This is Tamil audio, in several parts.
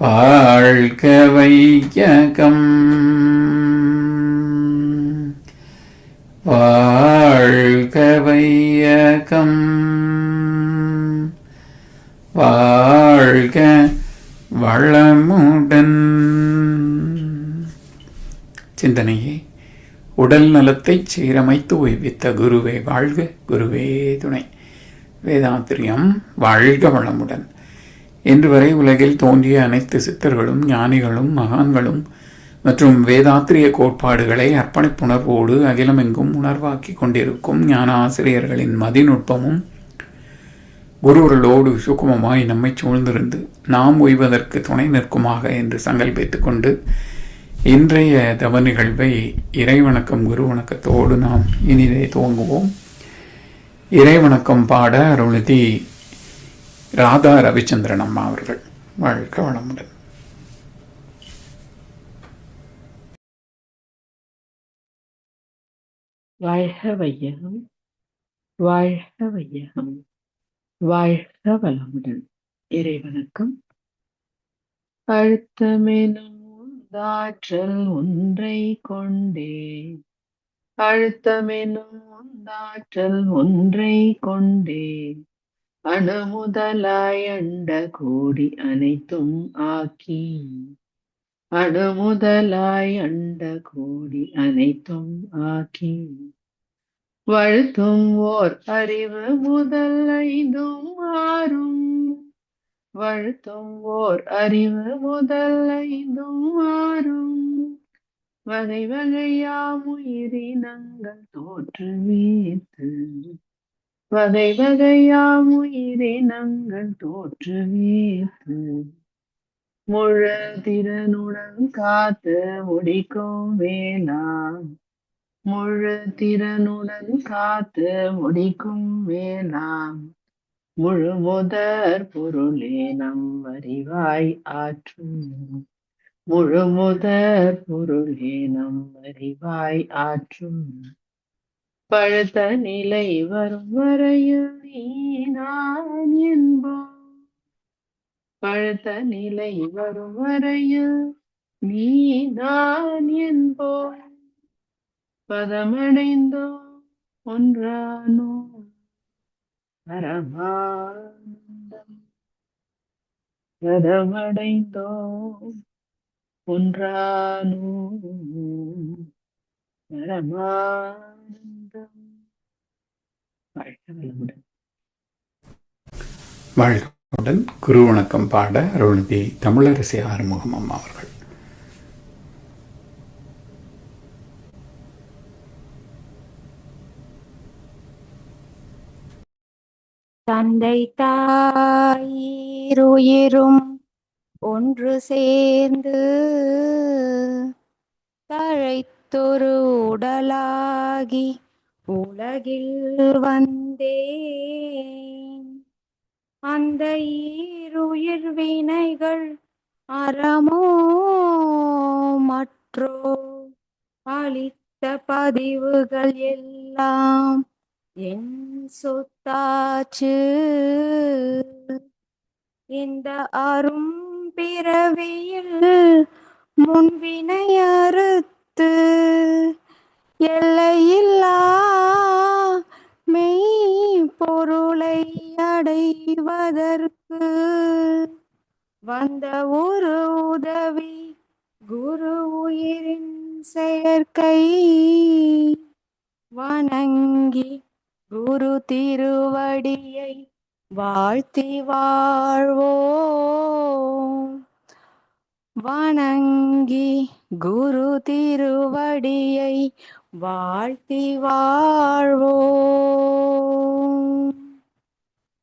வாழ்க வையகம் வாழ்க வையகம் வாழ்க வளமுடன். சிந்தனையே உடல் நலத்தை சீரமைத்து உய்வித்த குருவே வாழ்க, குருவே துணை. வேதாத்திரியம் வாழ்க வளமுடன். இன்று வரை உலகில் தோன்றிய அனைத்து சித்தர்களும் ஞானிகளும் மகான்களும் மற்றும் வேதாத்திரிய கோட்பாடுகளை அர்ப்பணிப்புணர்வோடு அகிலமெங்கும் உணர்வாக்கி கொண்டிருக்கும் ஞான ஆசிரியர்களின் மதிநுட்பமும் குருவர்களோடு சுக்குமமாய் நம்மை சூழ்ந்திருந்து நாம் உய்வதற்கு துணை நிற்குமாக என்று சங்கல்பித்துக் கொண்டு இன்றைய தவ நிகழ்வை இறைவணக்கம் குரு வணக்கத்தோடு நாம் இனிதே துவங்குவோம். இறைவணக்கம் பாட அருள்நிதி ராதா ரவிச்சந்திரன் அம்மா அவர்கள். வாழ்க வளமுடன். வாழ்க வையகம், வாழ்க வையகம், வாழ்க வளமுடன். இறைவணக்கம். அழுத்தமெனும் உந்தாற்றல் ஒன்றை கொண்டே, அழுத்தமெனும் உந்தாற்றல் ஒன்றை கொண்டே அணுமுதலாய் அண்ட கோடி அனைத்தும் ஆக்கி, அணுமுதலாய் அண்ட கோடி அனைத்தும் ஆக்கி வழுத்தும் ஓர் அறிவு முதல் ஐந்தும் ஆறும், வழுத்தும் ஓர் அறிவு முதல் ஐந்தும் ஆறும் வகை வகையாம் உயிரினங்கள் தோற்றுவித்து, வகை வகையாம் உயிரினங்கள் தோற்றுவித்து முழு திறனுடன் காத்து முடிக்கும் வேளாம், முழு திறனுடன் காத்து முடிக்கும் வேளாம் முழு முதற் பொருளே நம் அறிவாய் ஆற்றும், முழு முதற் பொருளே நம் அறிவாய் ஆற்றும் பழுத்த நிலை வரும் வரையில் நீ நான் என்போம், பழுத்த நிலை வரும் வரையில் நீ நான் என்போம் பதமடைந்தோம் ஒன்றானோ பரமானந்தம், பதமடைந்தோம் ஒன்றானோ பரமானந்தம். வாழ்க வளமுடன். வாழ்வுடன் குரு வணக்கம் பாட அருள்நிதி தமிழரசி ஆறுமுகம் அம்மா அவர்கள். தந்தை தாயிருயிரும் ஒன்று சேர்ந்து தழைத்தொரு உடலாகி உலகில் வந்தேன். அந்த ஈருயிர் வினைகள் அறமோ மற்றோ அளித்த பதிவுகள் எல்லாம் என் சொத்தாச்சு. இந்த அரும் பிறவியில் முன்வினை அறுத்து எல்லையில்லா மெய் பொருளை அடைவதற்கு வந்த ஒரு உதவி குரு உயிரின் செயற்கை வணங்கி குரு திருவடியை வாழ்த்தி வாழ்வோம், வணங்கி குரு திருவடியை வாழ்த்தி வாழ்வோம்,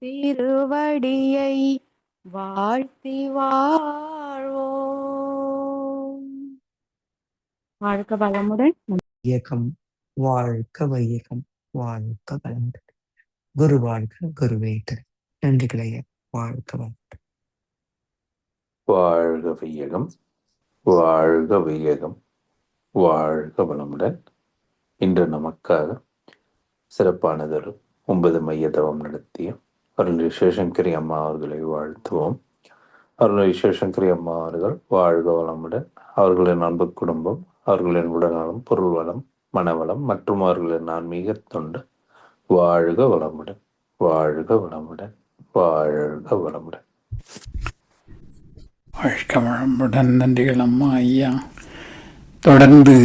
திருவடியை வாழ்த்தி வாழ்வோம். வாழ்க வளமுடன். இயக்கம் வாழ்க வையகம், வாழ்க வளமுடன். குரு வாழ்க, குருவே துணை. நன்றிகளைய வாழ்க வளமுடன். வாழ்க வையகம், வாழ்க வையகம், வாழ்க வளமுடன். இன்று நமக்காக சிறப்பானதொரு 9 மைய தவம் நடத்திய அருள் சிவசங்கரி அம்மா அவர்களை வாழ்த்துவோம். அருள்நிதி சிவசங்கரி அம்மா அவர்கள் வாழ்க வளமுடன். அவர்களின் அன்பு குடும்பம், அவர்களின் உடல்நலம், பொருள் வளம், மனவளம் மற்றும் அவர்களின் ஆன்மீக தொண்டு வாழ்க வளமுடன், வாழ்க வளமுடன், வாழ்க வளமுடன். வாழ்க வளமுடன். நன்றிகள் அம்மா, ஐயா. தொடர்ந்து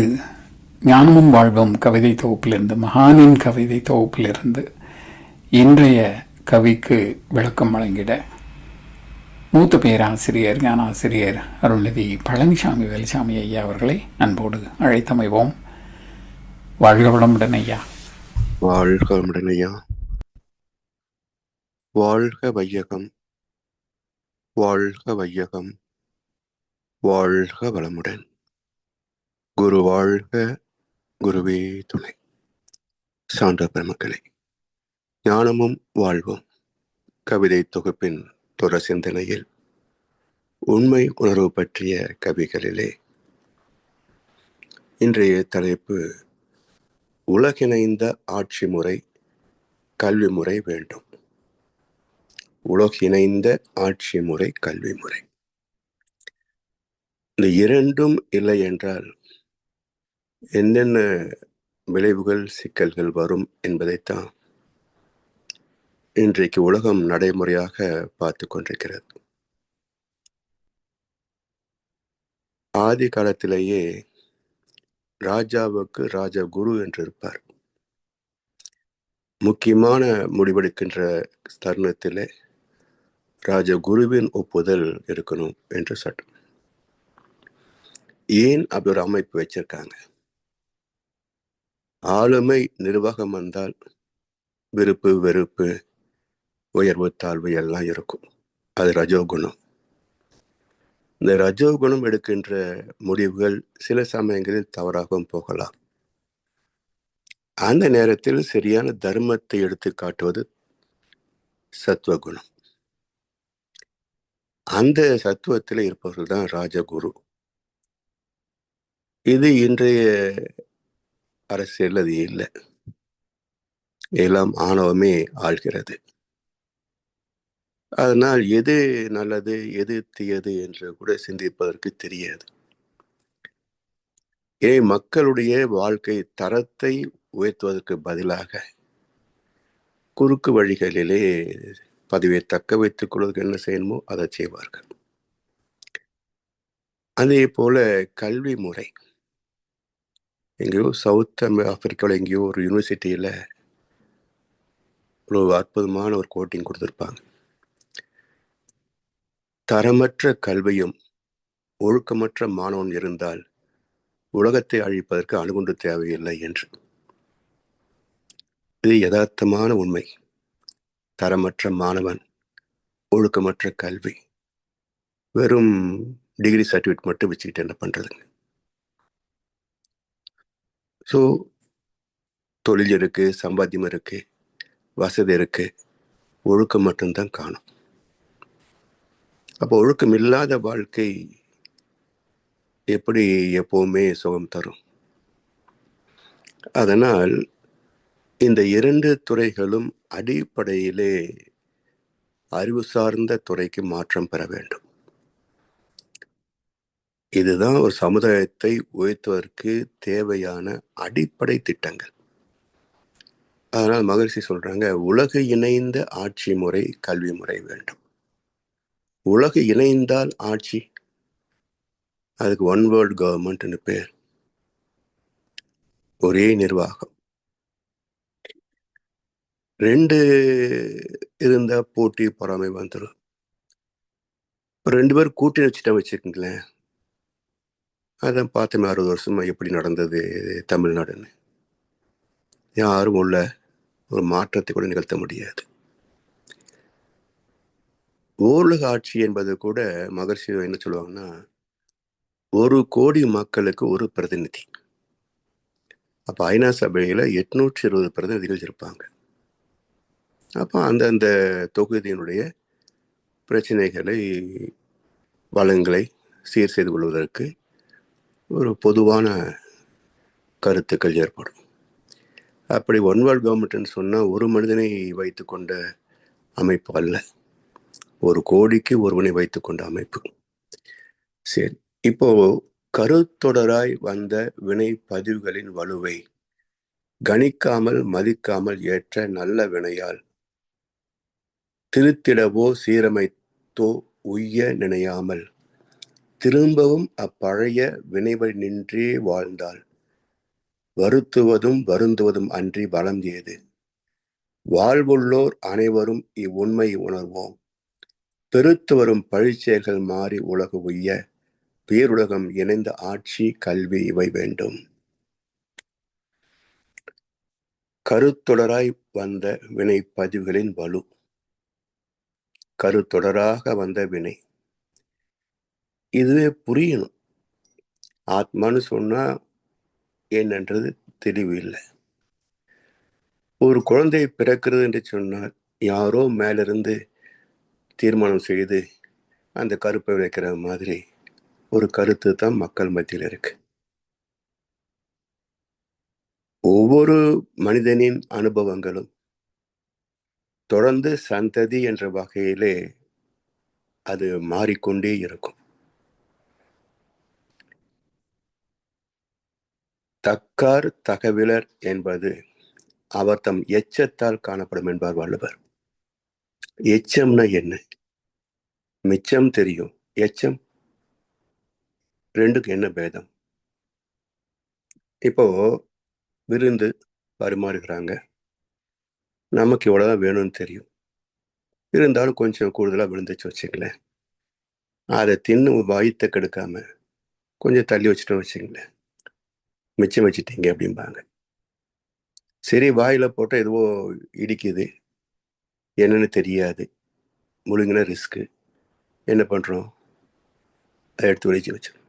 ஞானமும் வாழ்வும் கவிதை தொகுப்பிலிருந்து, மகானின் கவிதை தொகுப்பிலிருந்து இன்றைய கவிக்கு விளக்கம் வழங்கிட மூத்த பேராசிரியர் ஞானாசிரியர் அருள்நிதி பழனிசாமி வேலுசாமி ஐயா அவர்களை அன்போடு அழைத்தமைவோம். வாழ்க வளமுடன் ஐயா. வாழ்க வளமுடன் ஐயா. வாழ்க வையகம், வாழ்க வையகம், வாழ்க வளமுடன். குரு வாழ்க, குருவே துணை. சான்ற பெருமக்களே, ஞானமும் வாழ்வும் கவிதை தொகுப்பின் தொடர் சிந்தனையில் உண்மை உணர்வு பற்றிய கவிகளிலே இன்றைய தலைப்பு உலகிணைந்த ஆட்சி முறை, கல்வி முறை வேண்டும். உலகிணைந்த ஆட்சி முறை, கல்வி முறை. இந்த இரண்டும் இல்லை என்றால் என்னென்ன விளைவுகள், சிக்கல்கள் வரும் என்பதைத்தான் இன்றைக்கு உலகம் நடைமுறையாக பார்த்து கொண்டிருக்கிறது. ஆதி காலத்திலேயே ராஜாவுக்கு ராஜகுரு என்று இருப்பார். முக்கியமான முடிவெடுக்கின்ற தருணத்திலே ராஜகுருவின் ஒப்புதல் இருக்கணும் என்று சட்டம். ஏன் அப்படி ஒரு அமைப்பு வச்சிருக்காங்க? ஆளுமை நிர்வாகம் வந்தால் விருப்பு வெறுப்பு, உயர்வு தாழ்வு எல்லாம் இருக்கும். அது ரஜோகுணம். இந்த ரஜோகுணம் எடுக்கின்ற முடிவுகள் சில சமயங்களில் தவறாகவும் போகலாம். அந்த நேரத்தில் சரியான தர்மத்தை எடுத்து காட்டுவது சத்துவகுணம். அந்த சத்துவத்தில் இருப்பவர்கள் தான் ராஜகுரு. இது இன்றைய அரசியல் அது இல்லை. எல்லாம் ஆணவமே ஆள்கிறது. அதனால் எது நல்லது, எது தீயது என்று கூட சிந்திப்பதற்கு தெரியாது. மக்களுடைய வாழ்க்கை தரத்தை உயர்த்துவதற்கு பதிலாக குறுக்கு வழிகளிலே பதவியை தக்க வைத்துக் கொள்வதற்கு என்ன செய்யணுமோ அதை செய்வார்கள். அதே போல கல்வி முறை, எங்கேயோ சவுத் ஆப்பிரிக்காவில் எங்கேயோ ஒரு யூனிவர்சிட்டியில் ஒரு அற்புதமான ஒரு கோட்டிங் கொடுத்துருப்பாங்க. தரமற்ற கல்வியும் ஒழுக்கமற்ற மாணவன் இருந்தால் உலகத்தை அழிப்பதற்கு அணுகுண்டு தேவையில்லை என்று. இது யதார்த்தமான உண்மை. தரமற்ற மாணவன், ஒழுக்கமற்ற கல்வி, வெறும் டிகிரி சர்டிஃபிகேட் மட்டும் வச்சுக்கிட்டு என்ன பண்றதுங்க? ஸோ தொழில் இருக்கு, சம்பாத்தியம் இருக்கு, வசதி இருக்கு, ஒழுக்கம் மட்டும்தான் காணும். அப்போ ஒழுக்கம் இல்லாத வாழ்க்கை எப்படி எப்பவுமே சுகம் தரும்? அதனால் இந்த இரண்டு துறைகளும் அடிப்படையிலே அறிவு சார்ந்த துறைக்கு மாற்றம் பெற வேண்டும். இதுதான் ஒரு சமுதாயத்தை உயர்த்துவதற்கு தேவையான அடிப்படை திட்டங்கள். அதனால் மகிழ்ச்சி சொல்றாங்க, உலக இணைந்த ஆட்சி முறை, கல்வி முறை வேண்டும். உலக இணைந்தால் ஆட்சி, அதுக்கு ஒன் வேர்ல்ட் கவர்மெண்ட்னு பேர். ஒரே நிர்வாகம். ரெண்டு இருந்தா போட்டி பொறாமை வந்துடும். ரெண்டு பேர் கூட்டணி வச்சுட்டா வச்சுக்கோங்களேன். அதான் பார்த்தோமே 60 வருஷமா எப்படி நடந்தது தமிழ்நாடுன்னு. யாரும் உள்ள ஒரு மாற்றத்தை கூட நிகழ்த்த முடியாது. ஓரலக ஆட்சி என்பது கூட மகர்ஷி என்ன சொல்லுவாங்கன்னா, 1 கோடி மக்களுக்கு ஒரு பிரதிநிதி. அப்ப ஐநா சபையில 820 பிரதிநிதிகள் இருப்பாங்க. அப்ப அந்தந்த தொகுதியினுடைய பிரச்சனைகளை, வளங்களை சீர் செய்து கொள்வதற்கு ஒரு பொதுவான கருத்துக்கள் ஏற்படும். அப்படி ஒன் வேர்ல்ட் கவர்மெண்ட்னு சொன்னா ஒரு மனிதனை வைத்து கொண்ட அமைப்பு அல்ல. ஒரு கோடிக்கு ஒருவனை வைத்துக்கொண்ட அமைப்பு. சரி, இப்போ கருத்தொடராய் வந்த வினை பதிவுகளின் வலுவை கணிக்காமல் மதிக்காமல் ஏற்ற நல்ல வினையால் திருத்திடவோ சீரமைத்தோ உய்ய நினையாமல் திரும்பவும் அப்பழைய வினைவழி நின்றே வாழ்ந்தால் வருத்துவதும் வருந்துவதும் அன்றி பலம் ஏது. வாழ்வுள்ளோர் அனைவரும் இவ்வுண்மை உணர்வோம். பெருத்து வரும் பழிச்செயல்கள் மாறி உலகு உய்ய பேருலகம் இணைந்த ஆட்சி கல்வி இவை வேண்டும். கருத்தொடராய் வந்த வினை பதிவுகளின் வலு. கருத்தொடராக வந்த வினை, இதுவே புரியணும். ஆத்மான்னு சொன்னா என்னன்றது தெளிவு இல்லை. ஒரு குழந்தை பிறக்கிறது என்று சொன்னால் யாரோ மேலிருந்து தீர்மானம் செய்து அந்த கருப்பை வைக்கிற மாதிரி ஒரு கருத்து தான் மக்கள் மத்தியில் இருக்கு. ஒவ்வொரு மனிதனின் அனுபவங்களும் தொடர்ந்து சந்ததி என்ற வகையிலே அது மாறிக்கொண்டே இருக்கும். தக்கார் தகவிலர் என்பது அவர் தம் எச்சத்தால் காணப்படும் என்பார் வள்ளுவர். எச்சம்னா என்ன? மிச்சம் தெரியும், எச்சம் ரெண்டுக்கு என்ன பேதம்? இப்போ விருந்து பரிமாறுகிறாங்க, நமக்கு இவ்வளவுதான் வேணும்னு தெரியும், இருந்தாலும் கொஞ்சம் கூடுதலா விழுந்துச்சு வச்சுங்களேன். அதை தின்னு வயிற்ற கெடுக்காம கொஞ்சம் தள்ளி வச்சுட்டோம் வச்சுங்களேன், மிச்சம் வச்சுட்டீங்க அப்படிம்பாங்க. சரி, வாயில போட்ட எதுவோ இடிக்குது, என்னன்னு தெரியாது, முழுங்கின ரிஸ்க்கு, என்ன பண்றோம்? அதை எடுத்து ஒழிச்சு வச்சிடும்.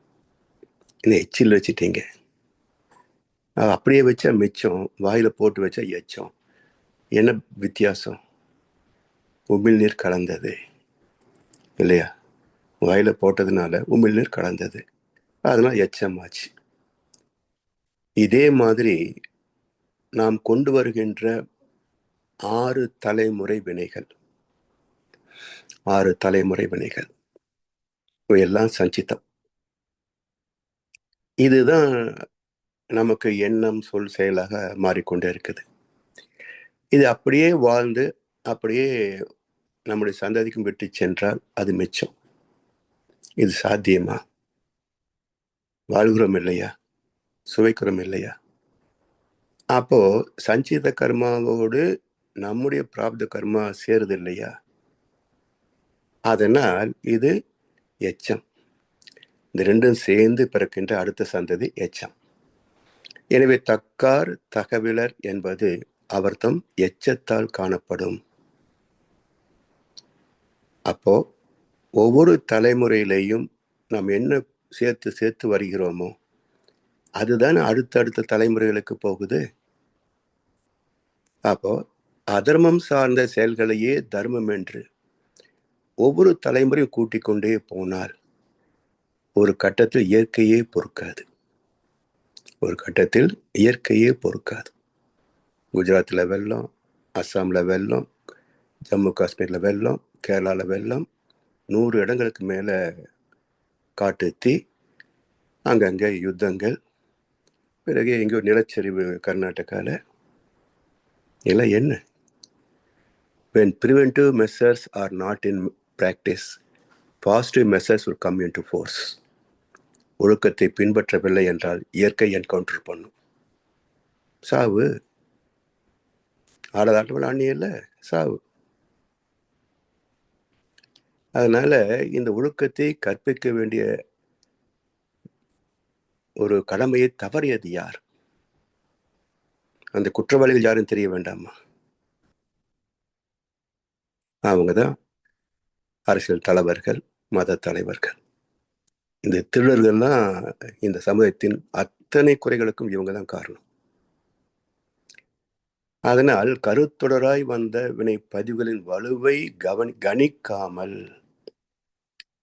என்ன எச்சில் வச்சுட்டீங்க, அப்படியே வச்சா மிச்சம், வாயில போட்டு வச்சா எச்சம், என்ன வித்தியாசம்? உமிழ்நீர் கலந்தது இல்லையா? வாயில போட்டதுனால உமிழ்நீர் கலந்தது, அதனால எச்சமாச்சு. இதே மாதிரி நாம் கொண்டு வருகின்ற 6 தலைமுறை வினைகள், 6 தலைமுறை வினைகள் இவையெல்லாம் சஞ்சிதம். இதுதான் நமக்கு எண்ணம் சொல் செயலாக மாறிக்கொண்டே இருக்குது. இது அப்படியே வாழ்ந்து அப்படியே நம்முடைய சந்ததிக்கும் விட்டு சென்றால் அது மிச்சம். இது சாத்தியமா? வாழ்கிறோம் இல்லையா, சுவைக்கிறோம் இல்லையா? அப்போ சஞ்சித கர்மாவோடு நம்முடைய பிராப்த கர்மா சேருது இல்லையா? அதனால் இது எச்சம். இந்த ரெண்டும் சேர்ந்து பிறக்கின்ற அடுத்த சந்ததி எச்சம். எனவே தக்கார் தகவிலர் என்பது அவர்தம் எச்சத்தால் காணப்படும். அப்போ ஒவ்வொரு தலைமுறையிலையும் நாம் என்ன சேர்த்து சேர்த்து வருகிறோமோ அதுதான் அடுத்தடுத்த தலைமுறைகளுக்கு போகுது. அப்போ அதர்மம் சார்ந்த செயல்களையே தர்மம் என்று ஒவ்வொரு தலைமுறையும் கூட்டிக் கொண்டே போனால் ஒரு கட்டத்தில் இயற்கையே பொறுக்காது. ஒரு கட்டத்தில் இயற்கையே பொறுக்காது. குஜராத்தில் வெள்ளம், அஸ்ஸாமில் வெள்ளம், ஜம்மு காஷ்மீரில் வெள்ளம், கேரளாவில் வெள்ளம், 100 இடங்களுக்கு மேலே காட்டுத்தீ, அங்கங்கே யுத்தங்கள், பிறகு எங்கேயோ நிலச்சரிவு கர்நாடகாவில். எல்லாம் என்ன? When preventive measures are not in practice, positive measures will come into force. ஒழுக்கத்தை பின்பற்றவில்லை என்றால் இயற்கை என்கவுண்டர் பண்ணும். சாவு. ஆடாதாட்டம் விளையாடியல்ல, சாவு. அதனால இந்த ஒழுக்கத்தை கற்பிக்க வேண்டிய ஒரு கடமையை தவறியது யார்? அந்த குற்றவாளிகள் யாரும் தெரிய வேண்டாமா? அவங்கதான் அரசியல் தலைவர்கள், மத தலைவர்கள். இந்த திருடர்கள்லாம் இந்த சமுதாயத்தின் அத்தனை குறைகளுக்கும் இவங்க தான் காரணம். அதனால் கருத்தொடராய் வந்த வினை பதிவுகளின் வலுவை கணிக்காமல்,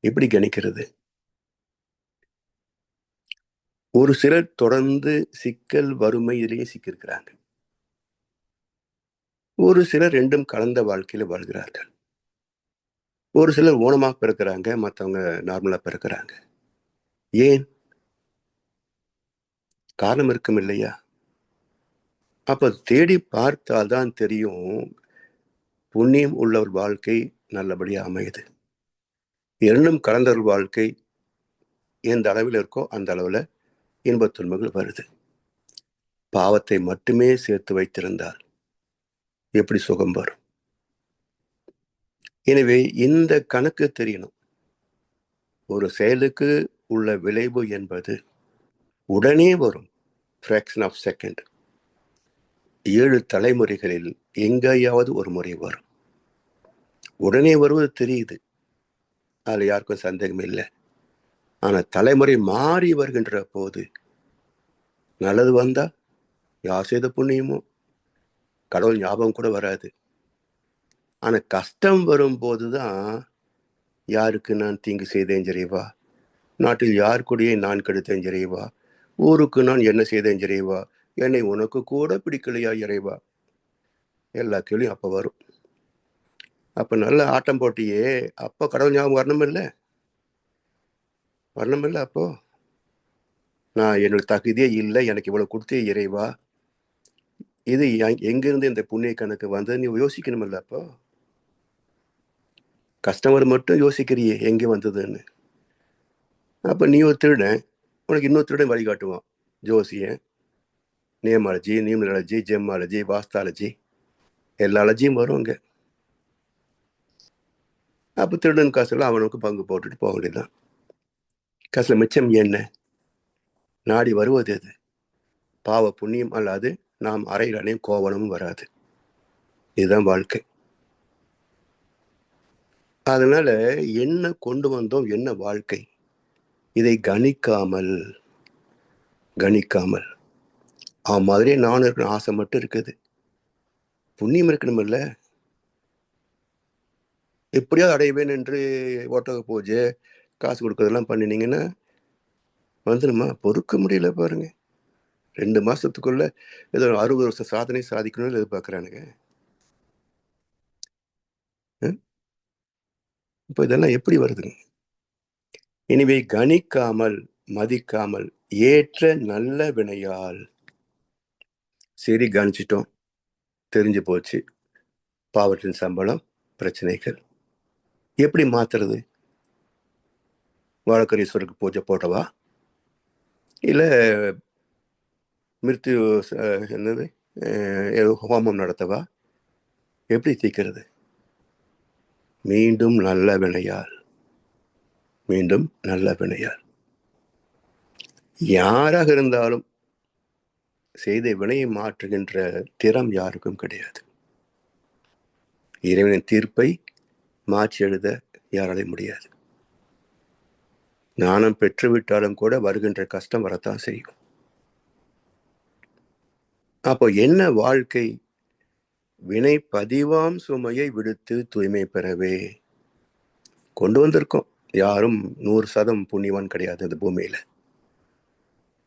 எப்படி கணிக்கிறது? ஒரு சிலர் தொடர்ந்து சிக்கல் வறுமை இதிலேயே சிக்கியிருக்கிறாங்க. ஒரு சிலர் ரெண்டும் கலந்த வாழ்க்கையில வாழ்கிறார்கள். ஒரு சிலர் ஊனமாக பிறக்கிறாங்க, மற்றவங்க நார்மலாக பிறக்கிறாங்க. ஏன்? காரணம் இருக்கும் இல்லையா? அப்ப தேடி பார்த்தால்தான் தெரியும், புண்ணியம் உள்ளவர் வாழ்க்கை நல்லபடியா அமையுது. இரண்டும் கலந்தவர் வாழ்க்கை எந்த அளவில் இருக்கோ அந்த அளவில் இன்பத் துன்பங்கள் வருது. பாவத்தை மட்டுமே சேர்த்து வைத்திருந்தால் எப்படி சுகம் வரும்? எனவே இந்த கணக்கு தெரியணும். ஒரு செயலுக்கு உள்ள விளைவு என்பது உடனே வரும், ஃபிராக்ஷன் ஆஃப் செகண்ட். 7 தலைமுறைகளில் எங்கேயாவது ஒரு முறை வரும். உடனே வருவது தெரியுது, அதில் யாருக்கும் சந்தேகம் இல்லை. ஆனால் தலைமுறை மாறி வருகின்ற போது நல்லது வந்தா யார் செய்த புண்ணியமோ கடவுள் ஞாபகம் கூட வராது. ஆனால் கஷ்டம் வரும்போது தான் யாருக்கு நான் தீங்கு செய்தேன் இறைவா, நாட்டில் யார் கூடயே நான் கெடுத்தேன் இறைவா, ஊருக்கு நான் என்ன செய்தேன் இறைவா, என்னை உனக்கு கூட பிடிக்கலையா இறைவா, எல்லா கேள்வியும் அப்போ வரும். அப்போ நல்ல ஆட்டம் போட்டியே, அப்போ கடவுள் ஞாபகம் வரணுமில்லை. அப்போ நான் என்னோட தகுதியே இல்லை, எனக்கு இவ்வளோ கொடுத்தே இறைவா, இது எங்கிருந்து இந்த புண்ணிய கணக்கு வந்தது நீ யோசிக்கணுமில்ல. அப்போ கஸ்டமர் மட்டும் யோசிக்கிறியே எங்கே வந்ததுன்னு. அப்போ நீ ஒரு திருடன், உனக்கு இன்னொரு திருடன் வழிகாட்டுவான். ஜோசியன், நியமாலஜி, நியூமராலஜி, ஜெம்மாலஜி, வாஸ்தாலஜி, எல்லா அலஜியும் வரும் அங்கே. அப்போ திருடன் காசுல அவனுக்கு பங்கு போட்டுட்டு போக வேண்டியதுதான். காசுல மிச்சம் என்ன? நாடி வருவது எது? பாவ புண்ணியம் அல்லாது நாம் அறையிலையும் கோவலமும் வராது. இதுதான் வாழ்க்கை. அதனால என்ன கொண்டு வந்தோம், என்ன வாழ்க்கை, இதை கணிக்காமல் மாதிரி நானும் இருக்கணும் ஆசை மட்டும் இருக்குது. புண்ணியம் இருக்கணுமில்ல. எப்படியாவது அடைவேன் என்று ஓட்டக பூஜை காசு கொடுக்கறதெல்லாம் பண்ணினீங்கன்னா வந்துடுமா? பொறுக்க முடியல பாருங்க. 2 மாசத்துக்குள்ள ஏதோ 60 வருஷம் சாதனை சாதிக்கணும்னு எதிர்பார்க்குறானுங்க. இப்போ இதெல்லாம் எப்படி வருதுங்க? எனவே கணிக்காமல் மதிக்காமல் ஏற்ற நல்ல வினையால், சரி கணிச்சிட்டோம், தெரிஞ்சு போச்சு, பாவத்தின் சம்பளம் பிரச்சனைகள். எப்படி மாத்துறது? வழக்கரீஸ்வருக்கு பூஜை போட்டவா, இல்லை மிருத்யு என்னது ஹோமம் நடத்தவா? எப்படி தீர்க்கிறது? மீண்டும் நல்ல வினையால். யாராக இருந்தாலும் செய்த வினையை மாற்றுகின்ற திறம் யாருக்கும் கிடையாது. இறைவனின் தீர்ப்பை மாற்றி எழுத யாராலையும் முடியாது. ஞானம் பெற்றுவிட்டாலும் கூட வருகின்ற கஷ்டம் வரத்தான் செய்யும். அப்போ என்ன வாழ்க்கை? வினை பதிவாம் சுமையை விடுத்து தூய்மை பெறவே கொண்டு வந்திருக்கோம். யாரும் 100% புண்ணியவான் கிடையாது. இந்த பூமியில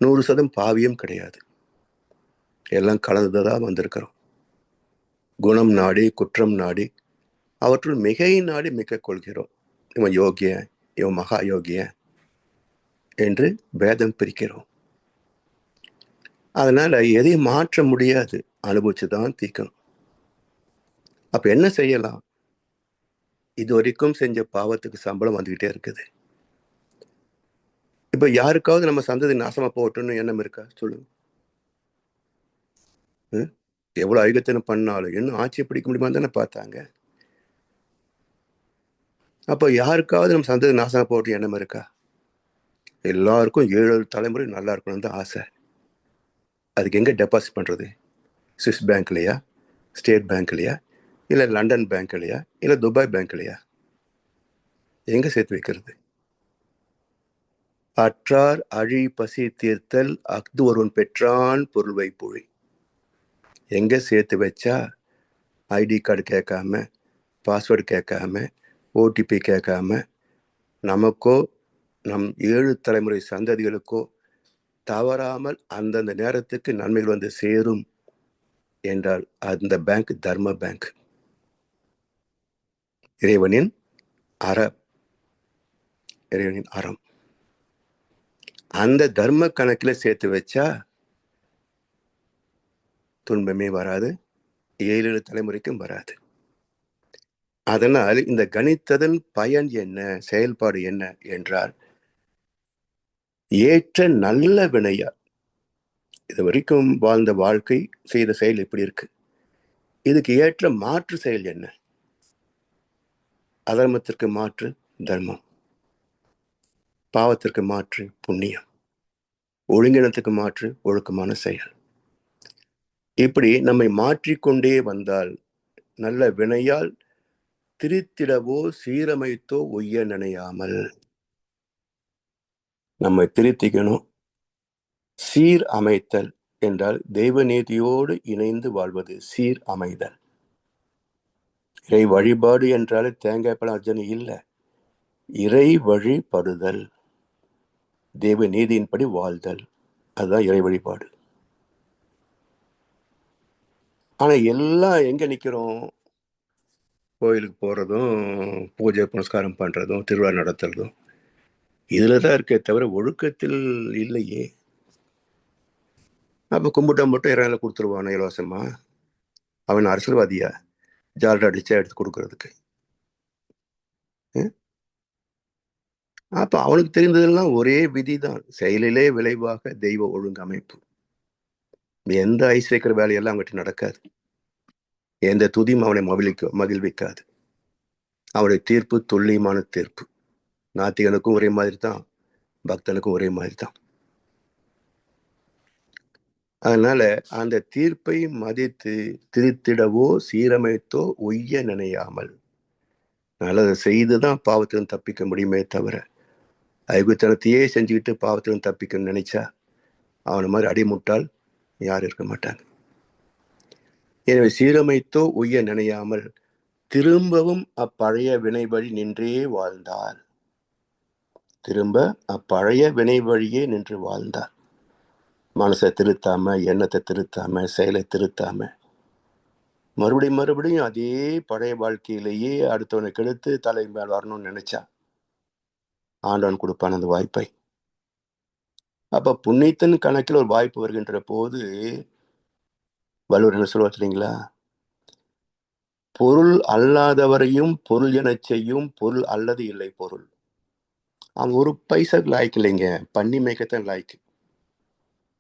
100% பாவியம் கிடையாது. எல்லாம் கலந்துதான் வந்திருக்கிறோம். குணம் நாடி குற்றம் நாடி அவற்றுள் மிகை நாடி மிக கொள்கிறோம். இவன் யோகிய, இவன் மகா யோகிய என்று பேதம் பிரிக்கிறோம். அதனால எதையும் மாற்ற முடியாது, அனுபவிச்சுதான் தீர்க்கணும். அப்ப என்ன செய்யலாம்? இது வரைக்கும் செஞ்ச பாவத்துக்கு சம்பளம் வந்துகிட்டே இருக்குது. இப்ப யாருக்காவது நம்ம சந்ததி நாசமா போகட்டும்னு எண்ணம் இருக்கா? சொல்லுங்க. எவ்வளவு ஐகத்தனம் பண்ணாலும் இன்னும் ஆட்சி பிடிக்க முடியுமா தானே பார்த்தாங்க. அப்போ யாருக்காவது நம்ம சந்ததி நாசமா போகட்டும் எண்ணம் இருக்கா? எல்லாருக்கும் 7 தலைமுறை நல்லா இருக்கணும்னு தான் ஆசை. அதுக்கு எங்க டெபாசிட் பண்றது? சுவிஸ் பேங்க்லையா, ஸ்டேட் பேங்க்லையா, இல்லை லண்டன் பேங்க்லையா, இல்லை துபாய் பேங்க்லையா? எங்க சேர்த்து வைக்கிறது? அற்றார் அழி பசி தீர்த்தல் அஃது ஒருவன் பெற்றான் பொருள் வைப்புழி. எங்க சேர்த்து வச்சா ஐடி கார்டு கேட்காம, பாஸ்வேர்டு கேட்காம, ஓடிபி கேட்காம நமக்கோ நம் 7 தலைமுறை சந்ததிகளுக்கோ தவறாமல் அந்தந்த நேரத்துக்கு நன்மைகள் வந்து சேரும் என்றால் அந்த பேங்க் தர்ம பேங்க், இறைவனின் அற, இறைவனின் அறம். அந்த தர்ம கணக்கில் சேர்த்து வச்சா துன்பமே வராது, 7 தலைமுறைக்கும் வராது. அதனால் இந்த கணித்ததன் பயன் என்ன, செயல்பாடு என்ன என்றால், ஏற்ற நல்ல வினையா இது வரைக்கும் வாழ்ந்த வாழ்க்கை, செய்த செயல் எப்படி இருக்கு, இதுக்கு ஏற்ற மாற்று செயல் என்ன? அதர்மத்திற்கு மாற்று தர்மம், பாவத்திற்கு மாற்று புண்ணியம், ஒழுங்கினத்துக்கு மாற்று ஒழுக்கமான செயல். இப்படி நம்மை மாற்றிக்கொண்டே வந்தால் நல்ல வினையால் திரித்திடவோ சீரமைத்தோ ஒய்ய நினையாமல் நம்மை திருத்திக்கணும். சீர் அமைத்தல் என்றால் தெய்வ நீதியோடு இணைந்து வாழ்வது சீர் அமைதல். இறை வழிபாடு என்றாலே தேங்காய் பழம் அர்ச்சனை இல்லை, இறை வழிபடுதல், தெய்வ நீதியின்படி வாழ்தல், அதுதான் இறை வழிபாடு. ஆனா எல்லாம் எங்க நிக்கிறோம்? கோயிலுக்கு போறதும், பூஜை புனஸ்காரம் பண்றதும், திருவிழா நடத்துறதும், இதுலதான் இருக்கே தவிர ஒழுக்கத்தில் இல்லையே. அப்ப கும்பிட்டா மட்டும் இறையில கொடுத்துருவான இலவசமா? அவன் அரசியல்வாதியா ஜால்ரா அடிச்சா எடுத்து கொடுக்கறதுக்கு? அப்ப அவனுக்கு தெரிந்ததெல்லாம் ஒரே விதிதான், செயலிலே விளைவாக தெய்வ ஒழுங்கமைப்பு. எந்த ஐஸ் வைக்கிற வேலையெல்லாம் அவங்ககிட்ட நடக்காது, எந்த துதியும் அவனை மகிழ்விக்காது. அவனுடைய தீர்ப்பு துல்லியமான தீர்ப்பு. நாத்திகனுக்கும் ஒரே மாதிரி தான், பக்தனுக்கும் ஒரே மாதிரி தான். அதனால அந்த தீர்ப்பை மதித்து திருத்திடவோ சீரமைத்தோ ஒய்ய நினையாமல், நல்லதை செய்துதான் பாவத்திலும் தப்பிக்க முடியுமே தவிர, ஐகுத்தனத்தையே செஞ்சுக்கிட்டு பாவத்திலும் தப்பிக்க நினைச்சா அவனை மாதிரி அடிமுட்டால் யாரும் இருக்க மாட்டாங்க. எனவே சீரமைத்தோ ஒய்ய நினையாமல் திரும்பவும் அப்பழைய வினை வழி நின்றே வாழ்ந்தார். திரும்ப அப்பழைய வினை வழியே நின்று வாழ்ந்தார். மனசை திருத்தாம, எண்ணத்தை திருத்தாம, செயலை திருத்தாம, மறுபடியும் அதே பழைய வாழ்க்கையிலேயே அடுத்தவனை கெடுத்து தலை மேல் வரணும்னு நினைச்சா ஆண்டவன் கொடுப்பான் அந்த வாய்ப்பை. அப்ப புண்ணியத்தின் கணக்கில் ஒரு வாய்ப்பு வருகின்ற போது வள்ளுவர் என்ன சொல்லுவார் தெரியுங்களா? பொருள் அல்லாதவரையும் பொருள் என செய்யும் பொருள் அல்லது இல்லை பொருள். அவன் ஒரு பைசாக்கு லாய்க்கு இல்லைங்க, பண்ணி மேய்க்கத்தான் லாய்க்கு.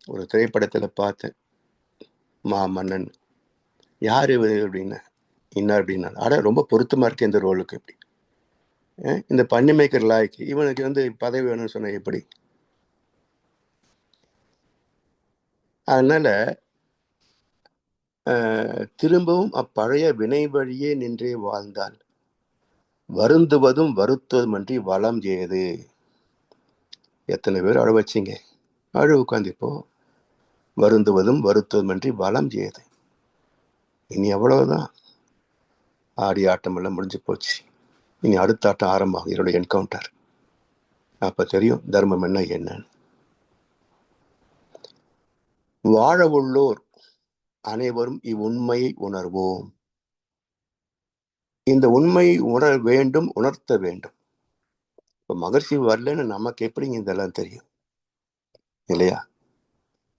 ஒரு திரைப்படத்துல பார்த்தேன், மன்னன் யாரு அப்படின்னா இன்னார் அப்படின்னா, ஆட ரொம்ப பொருத்தமா இருக்கு இந்த ரோலுக்கு. எப்படி இந்த பண்ணி மேய்க்கிற லாய்க்கு இவனுக்கு பதவி வேணும்னு சொன்ன எப்படி? அதனால திரும்பவும் அப்பழைய வினை வழியே நின்றே வாழ்ந்தால் வருந்துவதும் வருத்துவதும் அன்றி வளம் ஏது. எத்தனை பேர் அழ வச்சிங்க, அழு உட்காந்துப்போ. வருந்துவதும் வருத்துவதும் அன்றி வளம் ஏது. இனி அவ்வளவுதான், ஆடி ஆட்டம் எல்லாம் முடிஞ்சு போச்சு. இனி அடுத்த ஆட்டம் ஆரம்பமாகும், என்னுடைய என்கவுண்டர். அப்ப தெரியும் தர்மம் என்ன என்னன்னு. வாழ உள்ளோர் அனைவரும் இவ்வுண்மையை உணர்வோம். இந்த உண்மை உணர வேண்டும், உணர்த்த வேண்டும். இப்ப மகிழ்ச்சி வரலன்னு நமக்கு எப்படிங்க இதெல்லாம் தெரியும் இல்லையா?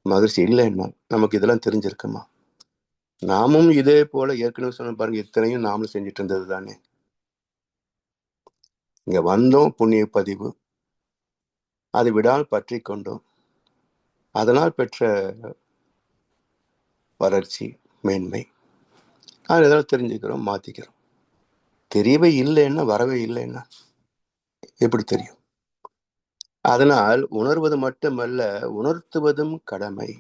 மகிழ்ச்சி இல்லைன்னா நமக்கு இதெல்லாம் தெரிஞ்சிருக்குமா? நாமும் இதே போல ஏற்கனவே சொன்ன பாருங்க, இத்தனையும் நாமளும் செஞ்சுட்டு இருந்தது தானே. இங்க வந்தோம், புண்ணிய பதிவு, அதை விடால் பற்றி கொண்டோம், அதனால் பெற்ற வளர்ச்சி மேன்மை, அது ஏதாவது தெரிஞ்சுக்கிறோம், மாத்திக்கிறோம். தெரியவே இல்லைன்னா, வரவே இல்லைன்னா எப்படி தெரியும்? அதனால் உணர்வது மட்டுமல்ல, உணர்த்துவதும் கடமை.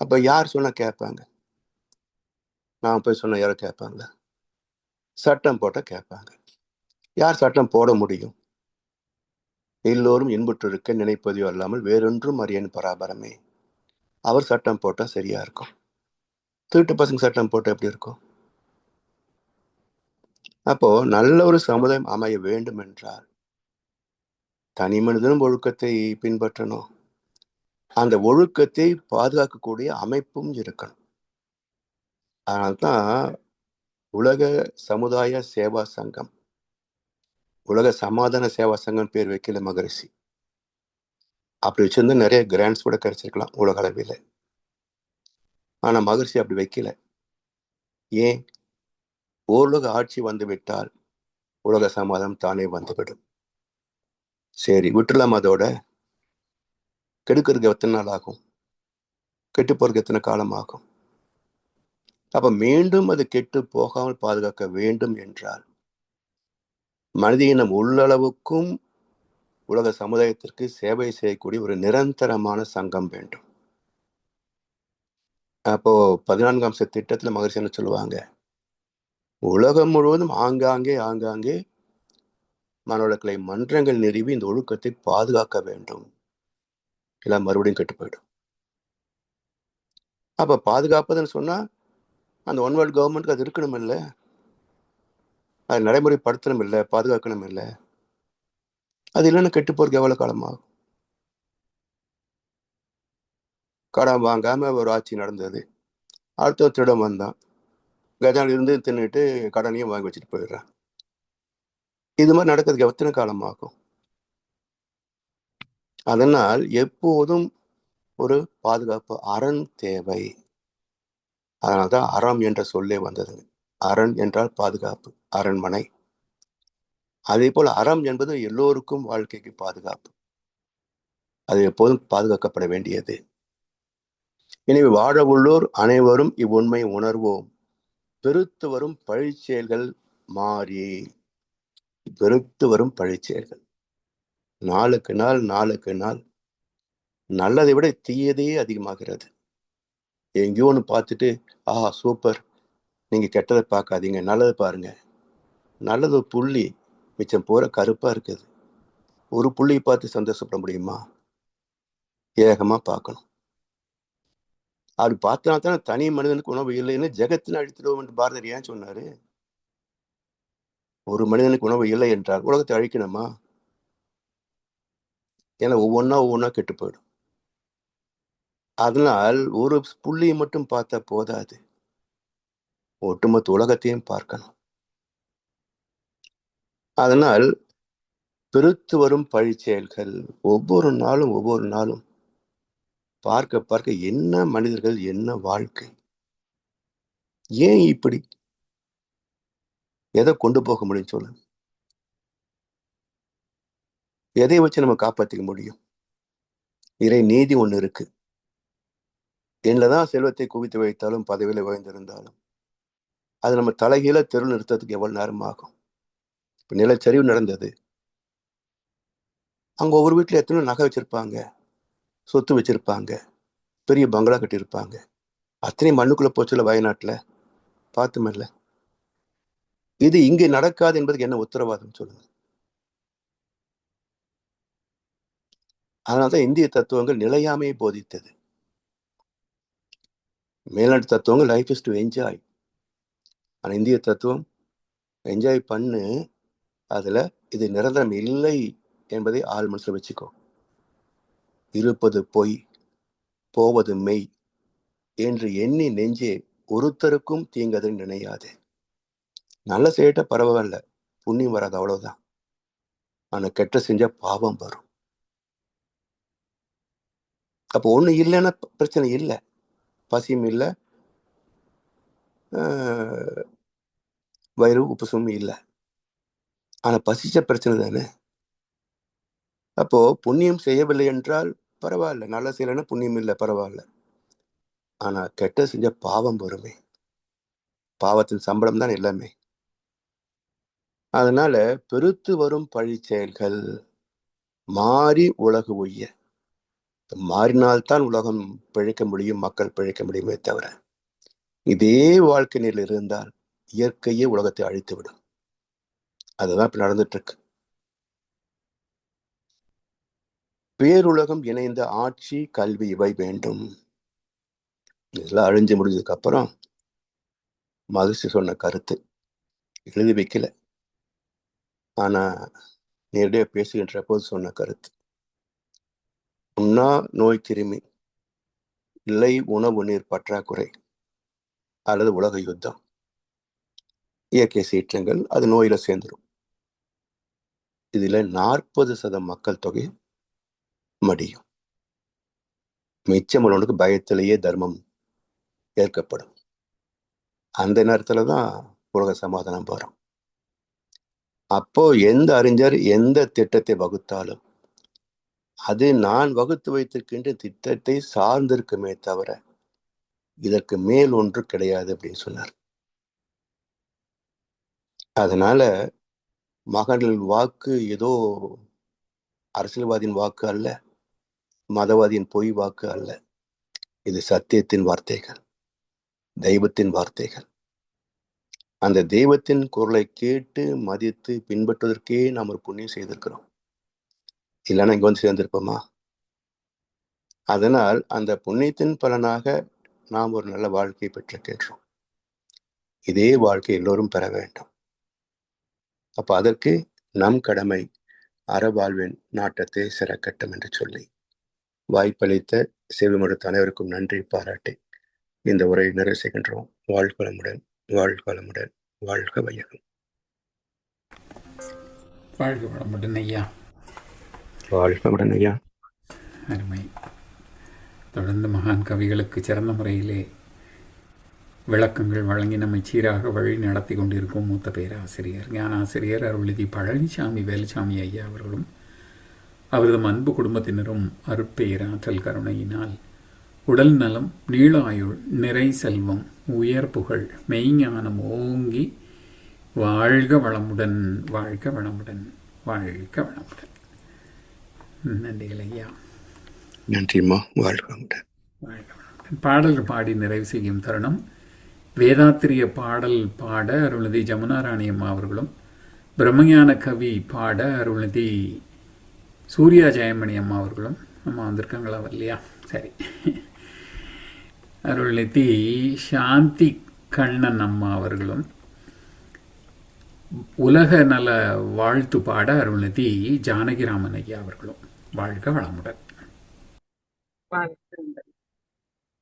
அப்ப யார் சொன்னா கேட்பாங்க? நான் போய் சொன்ன யாரும் கேட்பாங்களா? சட்டம் போட்டா கேட்பாங்க. யார் சட்டம் போட முடியும்? எல்லோரும் இன்புற்றிருக்க நினைப்பதையோ அல்லாமல் வேறொன்றும் அறியன் பராபரமே. அவர் சட்டம் போட்டா சரியா இருக்கும். திருட்டு பசங்க சட்டம் போட்டா எப்படி இருக்கும்? அப்போ நல்ல ஒரு சமுதாயம் அமைய வேண்டும் என்றால் தனி மனிதனும் ஒழுக்கத்தை பின்பற்றணும், அந்த ஒழுக்கத்தை பாதுகாக்கக்கூடிய அமைப்பும் இருக்கணும். அதனால்தான் உலக சமுதாய சேவா சங்கம் உலக சமாதான சேவா சங்கம் பேர் வைக்கல மகரிஷி. அப்படி வச்சிருந்தா நிறைய கிராண்ட்ஸ் கூட கிடைச்சிருக்கலாம் உலக அளவில். ஆனா மகரிஷி அப்படி வைக்கல. ஏன்? ஓருலக ஆட்சி வந்து விட்டால் உலக சமாதானம் தானே வந்துவிடும். சரி, விட்டுலாம். அதோட கெடுக்கிறதுக்கு எத்தனை நாள் ஆகும்? கெட்டு போறதுக்கு எத்தனை காலம் ஆகும்? அப்ப மீண்டும் அது கெட்டு போகாமல் பாதுகாக்க வேண்டும் என்றால் மனித இனம் உள்ளளவுக்கும் உலக சமுதாயத்திற்கு சேவை செய்யக்கூடிய ஒரு நிரந்தரமான சங்கம் வேண்டும். அப்போ 14 அம்ச திட்டத்துல மகரிஷி என்ன சொல்லுவாங்க? உலகம் முழுவதும் ஆங்காங்கே மனவளக்கலை மன்றங்கள் நிறுவி இந்த ஒழுக்கத்தை பாதுகாக்க வேண்டும். இல்ல மறுபடியும் கெட்டு போயிடும். அப்ப பாதுகாப்பதுன்னு சொன்னா அந்த ஒன் வேர்ல்ட் கவர்மெண்ட்டுக்கு அது இருக்கணும் இல்லை, அது நடைமுறைப்படுத்தணும் இல்லை, பாதுகாக்கணும் இல்லை. அது இல்லைன்னா கெட்டு போறதுக்கு எவ்வளவு காலமாகும்? கடன் வாங்காம ஒரு ஆட்சி நடந்தது. அடுத்த திருடம் வந்தான், கஜான இருந்து தின்னுட்டு கடனையும் வாங்கி வச்சுட்டு போயிடுறான். இது மாதிரி நடக்கிறதுக்கு எத்தனை காலமாகும்? அதனால் எப்போதும் ஒரு பாதுகாப்பு அரண் தேவை. அதனால்தான் அறம் என்ற சொல்லே வந்தது. அரண் என்றால் பாதுகாப்பு, அரண்மனை. அதே போல அறம் என்பது எல்லோருக்கும் வாழ்க்கைக்கு பாதுகாப்பு. அது எப்போதும் பாதுகாக்கப்பட வேண்டியது. எனவே வாழ உள்ளோர் அனைவரும் இவ்வுண்மை உணர்வோம். பெருத்து வரும் பழிச்செயல்கள் மாறி, பெருத்து வரும் பழிச்செயல்கள் நாளுக்கு நாள் நல்லதை விட தீயதே அதிகமாகிறது. எங்கேயோ ஒன்று பார்த்துட்டு ஆஹா சூப்பர், நீங்க கெட்டதை பார்க்காதீங்க, நல்லதை பாருங்க. நல்லது ஒரு புள்ளி, மிச்சம் போற கருப்பா இருக்குது. ஒரு புள்ளியை பார்த்து சந்தோஷப்பட முடியுமா? ஏகமா பார்க்கணும். அப்படி பார்த்தா தான் தனி மனிதனுக்கு உணவு இல்லைன்னு ஜெகத்தின் அழித்திடுவோம் என்று பாரதியார் ஏன் சொன்னாரு? ஒரு மனிதனுக்கு உணவு இல்லை என்றால் உலகத்தை அழிக்கணுமா? ஏன்னா ஒவ்வொன்னா கெட்டு போயிடும். அதனால் ஒரு புள்ளியை மட்டும் பார்த்தா போதாது, ஒட்டுமொத்த உலகத்தையும் பார்க்கணும். அதனால் பெருத்து வரும் பழிச்செயல்கள் ஒவ்வொரு நாளும் பார்க்க என்ன மனிதர்கள், என்ன வாழ்க்கை, ஏன் இப்படி? எதை கொண்டு போக முடியும் சொல்லுங்க? எதை வச்சு நம்ம காப்பாற்றிக்க முடியும்? இறை நீதி ஒண்ணு இருக்கு. என்னதான் செல்வத்தை குவித்து வைத்தாலும், பதவியில உயர்ந்திருந்தாலும், அது நம்ம தலைகீழ தெரு நிறுத்தத்துக்கு எவ்வளவு நேரம் ஆகும்? இப்ப நிலச்சரிவு நடந்தது, அங்க ஒவ்வொரு வீட்டுல எத்தனை நகை வச்சிருப்பாங்க, சொத்து வச்சிருப்பாங்க, பெரிய பங்களா கட்டியிருப்பாங்க. அத்தனை மண்ணுக்குள்ள போச்சுல வயநாட்டுல, பார்த்துமில்ல. இது இங்கே நடக்காது என்பதுக்கு என்ன உத்தரவாதம் சொல்லுங்க? அதனால்தான் இந்திய தத்துவங்கள் நிலையாமையை போதித்தது. மேல்நாட்டு தத்துவங்கள் லைஃப் இஸ் டு என்ஜாய். ஆனா இந்திய தத்துவம் என்ஜாய் பண்ணு, அதுல இது நிரந்தரம் இல்லை என்பதை ஆள் மனசுல வச்சுக்கோ. இருப்பது பொய், போவது மெய் என்று எண்ணி நெஞ்சே ஒருத்தருக்கும் தீங்கதை நினையாது. நல்ல செய்யட்ட பரவாயில்ல, புண்ணியம் வராது, அவ்வளவுதான். ஆனா கெட்ட செஞ்சா பாவம் வரும். அப்போ ஒண்ணு இல்லைன்னா பிரச்சனை இல்லை, பசியும் இல்லை, வயிறு உப்புசும் இல்லை. ஆனா பசிச்ச பிரச்சனை தானே. அப்போ புண்ணியம் செய்யவில்லை என்றால் பரவாயில்ல, நல்லா செய்யலைன்னா புண்ணியம் இல்லை, பரவாயில்ல. ஆனா கெட்ட செஞ்ச பாவம் வருமே, பாவத்தின் சம்பளம் தான் எல்லாமே. அதனால பெருத்து வரும் பழி செயல்கள் மாறி உலகு ஒய்ய. மாறினால்தான் உலகம் பிழைக்க முடியும், மக்கள் பிழைக்க முடியுமே தவிர இதே வாழ்க்கை நிலையில் இருந்தால் இயற்கையே உலகத்தை அழித்துவிடும். அதுதான் இப்ப நடந்துட்டு இருக்கு. பேருலகம் இணைந்த ஆட்சி, கல்வி இவை வேண்டும். இதெல்லாம் அழிஞ்சு முடிஞ்சதுக்கு அப்புறம் மகிழ்ச்சி சொன்ன கருத்து எழுதி வைக்கல, ஆனா நேரடியாக பேசுகின்ற போது சொன்ன கருத்து. உண்ணா நோய் கிருமி, இல்லை உணவு நீர் பற்றாக்குறை, அல்லது உலக யுத்தம், இயற்கை சீற்றங்கள், அது நோயில சேர்ந்துடும். இதுல 40% மக்கள் தொகை மடியும். மிச்சமுள்ளவனுக்கு பயத்திலேயே தர்மம் ஏற்கப்படும். அந்த நேரத்துலதான் உலக சமாதானம் வரும். அப்போ எந்த அறிஞர் எந்த திட்டத்தை வகுத்தாலும் அது நான் வகுத்து வைத்திருக்கின்ற திட்டத்தை சார்ந்திருக்குமே தவிர இதற்கு மேல் ஒன்று கிடையாது அப்படின்னு சொன்னார். அதனால மகன்கள் வாக்கு ஏதோ அரசியல்வாதியின் வாக்கு அல்ல, மதவாதியின் பொய் வாக்கு அல்ல. இது சத்தியத்தின் வார்த்தைகள், தெய்வத்தின் வார்த்தைகள். அந்த தெய்வத்தின் குரலை கேட்டு மதித்து பின்பற்றுவதற்கே நாம் ஒரு புண்ணியம் செய்திருக்கிறோம். இல்லைன்னா இங்க வந்து சேர்ந்திருப்போமா? அதனால் அந்த புண்ணியத்தின் பலனாக நாம் ஒரு நல்ல வாழ்க்கையை பெற்றிருக்கின்றோம். இதே வாழ்க்கை எல்லோரும் பெற வேண்டும். அப்ப அதற்கு நம் கடமை அறவாழ்வின் நாட்டத்தை சிறக்கட்டும் என்று சொல்லி வாய்ப்பளித்த செவிமடுத்த அனைவருக்கும் நன்றி பாராட்டி இந்த உரையை நிறைவு செய்கின்றோம். வாழ்க வளமுடன், வாழ்க வளமுடன், வாழ்க வையகம். வாழ்க வளமுடன் ஐயா. வாழ்க வளமுடன் ஐயா. அருமை. தொடர்ந்து மகான் கவிகளுக்கு சிறந்த முறையிலே விளக்கங்கள் வழங்கி நம்மை சீராக வழி நடத்தி கொண்டிருக்கும் மூத்த பேராசிரியர் ஞானாசிரியர் அருள்நிதி பழனிசாமி வேலுசாமி ஐயா அவர்களும் அவரது அன்பு குடும்பத்தினரும் அருட்பேராற்றல் கருணையினால் உடல் நலம், நீளாயுள், நிறை செல்வம், உயர் புகழ், மெய்ஞானம் ஓங்கி வாழ்க வளமுடன், வாழ்க வளமுடன், வாழ்க வளமுடன். நன்றிகள் ஐயா. நன்றிம்மா. வாழ்க வளமுடன், வாழ்க வளமுடன். பாடல் பாடி நிறைவு செய்யும் தருணம். வேதாத்திரிய பாடல் பாட அருள்நிதி ஜமுனாராணி அம்மா அவர்களும், பிரம்மஞான கவி பாட அருள்நிதி சூர்யா ஜெயமணி அம்மா அவர்களும். அம்மா வந்திருக்காங்களா? வரலையா? சரி. அருள்நிதி சாந்தி கண்ணன் அம்மா அவர்களும், உலக நல வாழ்த்து பாட அருள்நிதி ஜானகிராமன் ஐயா அவர்களும். வாழ்க வளமுடன்.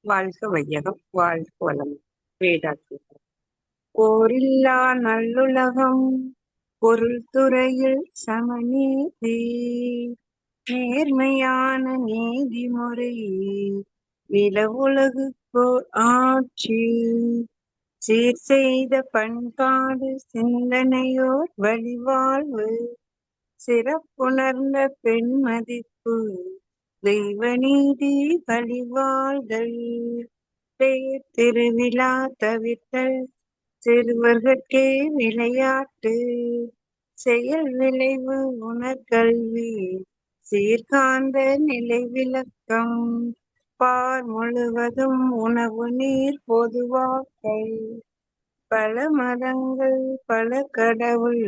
வாழ்க வையகம், வாழ்க வளம். வேதாத்திரி போரில்லா நல்லுலகம், பொருள் துறையில் சமநீதி, நேர்மையான நீதிமுறை, நில உலகுக்கோர் ஆட்சி, சீர் செய்த பண்பாடு, சிந்தனையோர் வழிவாழ்வு, சிறப்புணர்ந்த பெண் மதிப்பு, தெய்வ நீதி வழிவாழ்தல், தேர் திருவிழா தவிர்த்தல், சிறுவர்கட்கே விளையாட்டு, செயல் விளைவு உணர்கல்வி, சீர்காந்த நிலை விளக்கம், பார் முழுவதும் உணவு நீர் பொதுவாக்கல், பல மதங்கள் பல கடவுள்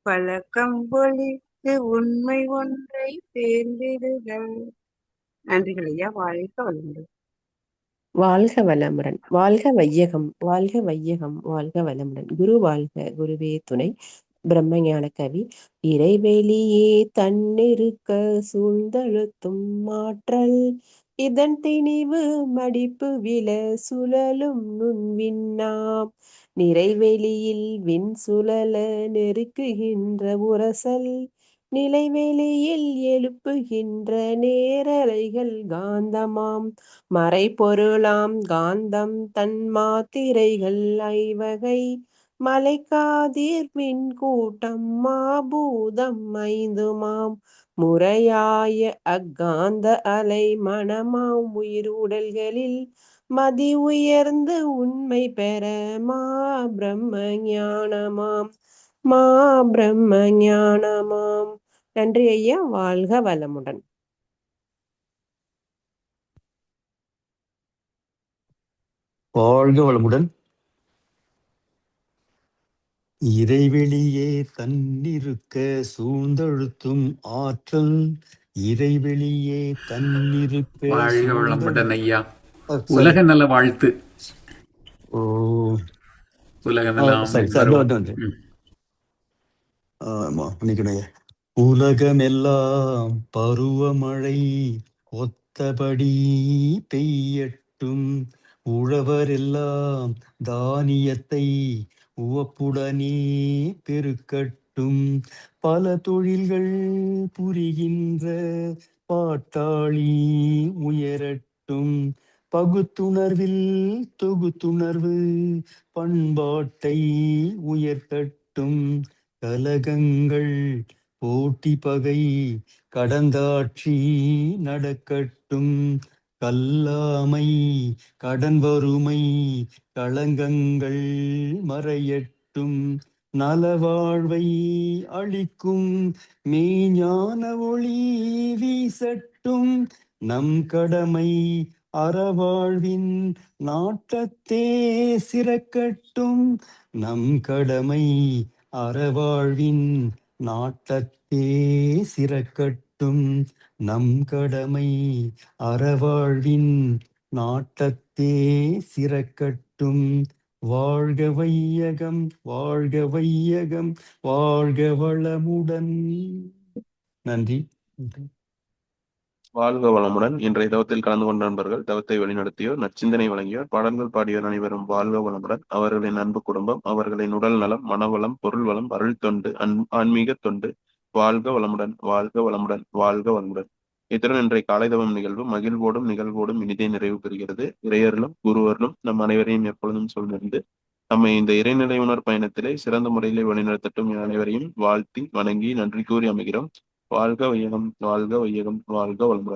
பழக்கம் பொழித்து உண்மை ஒன்றை தேர்ந்திடுதல். நன்றிகள் ஐயா. வாழ்க வளமுடன். வாழ்க வளமுடன். வாழ்க வையகம், வாழ்க வையகம், வாழ்க வளமுடன். குரு வாழ்க, குருவே துணை. பிரம்மஞான கவி. இறைவெளியே தன்னிருக்க சூழ்ந்தழுத்தும் மாற்றல், இதன் திணிவு மடிப்பு வில சுழலும் நுண்விண்ணாம், நிறைவெளியில் விண் சுழல நெருக்குகின்ற உரசல், நிலைவெளியில் எழுப்புகின்ற நேரலைகள் காந்தமாம், மறைபொருளாம் காந்தம் தன் மாத்திரைகள் ஐவகை, மலைக்காதிர் மின் கூட்டம் மாபூதம் ஐந்துமாம், முறையாய அக்காந்த அலை மனமாம் உயிர் உடல்களில் மதி உயர்ந்து உண்மை பெற மா பிரம்ம ஞானமாம், மா பிரம்ம ஞானமாம். நன்றி ஐயா. வாழ்க வளமுடன். வாழ்க வளமுடன். இறைவெளியே தன்னிருக்க சூழ்ந்தழுத்தும் ஆற்றல், இறைவெளியே தன்னிருக்க வாழ்க வளமுடன் ஐயா. உலக நல வாழ்த்து. ஓ உலக நலம். உலகமெல்லாம் பருவமழை ஒத்தபடி பெய்யட்டும், உழவரெல்லாம் தானியத்தை உவப்புடனே பெருக்கட்டும், பெய்யட்டும். பல தொழில்கள் புரிகின்ற பாட்டாளி உயரட்டும். பகுத்துணர்வில் தொகுத்துணர்வு பண்பாட்டை உயர்த்தட்டும். கலகங்கள் போட்டி பகை கடந்தாட்சி நடக்கட்டும். கல்லாமை கடன் வறுமை களங்கங்கள் மறையட்டும். நலவாழ்வை அளிக்கும் மெய்ஞான ஒளி வீசட்டும். நம் கடமை அறவாழ்வின் நாட்டத்தே சிறக்கட்டும். நம் கடமை அறவாழ்வின் நாட்டத்தே சிறக்கட்டும். நம் கடமை அறவாழ்வின் நாட்டத்தே சிறக்கட்டும். வாழ்க வையகம், வாழ்க வையகம், வாழ்க வளமுடன். நன்றி. வாழ்க வளமுடன். இன்றைய தவத்தில் கலந்து கொண்ட நண்பர்கள், தவத்தை வழிநடத்தியோர், நற்சிந்தனை வழங்கியோர், பாடல்கள் பாடியோர் அனைவரும் வாழ்க வளமுடன். அவர்களின் அன்பு குடும்பம், அவர்களின் உடல் நலம், மனவளம், பொருள் வளம், அருள் தொண்டு, ஆன்மீக தொண்டு வாழ்க வளமுடன், வாழ்க வளமுடன், வாழ்க வளமுடன். இத்துடன் இன்றைய காலை தவம் நிகழ்வு மகிழ்வோடும் நிகழ்வோடும் இனிதே நிறைவு பெறுகிறது. இறையர்களும் குருவர்களும் நம் அனைவரையும் எப்பொழுதும் சூழ்நின்று நம்மை இந்த இறைநிலை உணர் பயணத்திலே சிறந்த முறையிலே வழிநடத்தட்டும் அனைவரையும் வாழ்த்தி வணங்கி நன்றி கூறி அமைகிறோம். வாழ்க வையகம், வாழ்க வையகம், வாழ்க வளமுடன்.